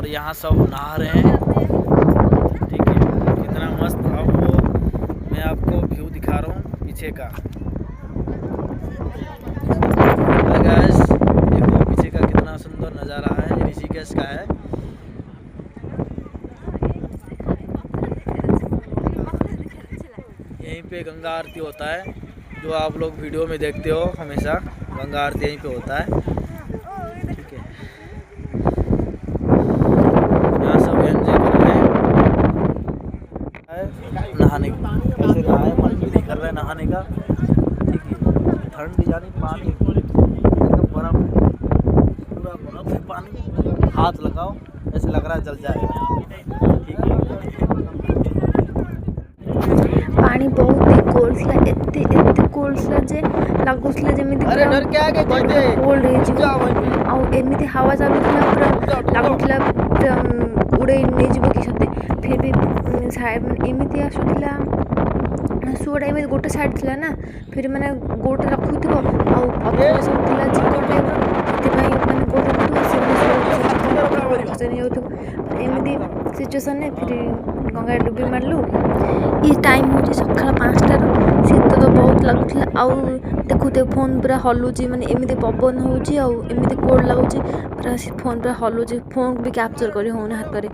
और यहाँ सब नहा रहे हैं। ठीक है, कितना मस्त। अब वो मैं आपको व्यू दिखा रहा हूँ पीछे का। गाइस देखो पीछे का कितना सुंदर नज़ारा है, ऋषिकेश का है। यहीं पे गंगा आरती होता है, जो आप लोग वीडियो में देखते हो हमेशा। गंगा आरती यहीं पे होता है। ठीक है, यहाँ सब एंजॉय कर रहे हैं नहाने का। कैसे नहाए, मन भी नहीं कर रहा है नहाने का। ठीक है, ठंड जानी, पानी एकदम बर्फ, पूरा बर्फ है पानी। हाथ लगाओ ऐसे लग रहा है जल जाएगा। ठीक है, पानी बहुत कोल्डला एते कोल्डला जे लगुला जमीती कोल्ड एमती हवा चलुला पूरा लगुला उड़े नहीं जीव कि सते। फिर भी एमती आसुला सुअटा एमती गोटे साइड थिला ना, फिर मैंने गोटे रखुथिबो आ पथर सब थिला चिकन टाइप माने गोटे रखुथिबो से एमती सिचुएसन ने फिर गंगा डुबी मारलु। ये टाइम हो सका 5टार शीत तो बहुत लगुला। आउ देखुते फोन पूरा हलुची, माने एमती पवन होउची आ एमती कोल्ड लगुची, पूरा फोन पूरा हलुची। फोन भी कैप्चर करी होने हाथ में।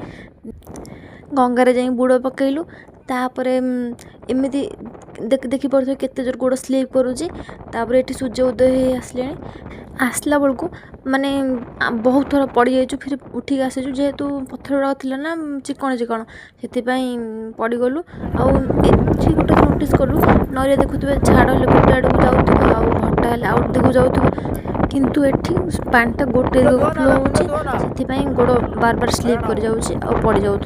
गंगारे जाई बुड़ पकईलु, तापर एमती देखी पड़े केते जोर गोड़ स्लीप करुची। तापर ये सूर्य उदय आसले, आसला बेलू माने बहुत थर पड़ जाइए। फिर उठिक आसीचु जेहेतु पत्थर गुड़ा थी ना चिकण चिकण, से पड़गलु। आठी गोटे नोटिस कलु नईरे देखुए झाड़ हेल्ले गोटे आड़ को जाऊ, भट्टा हेल्ले आउट देखो जाऊ, किंतु एठी पानीटा गोटे फ्लो होची, गोड़ बार बार स्लीप कर जाऊँ आ पड़ जाऊँ।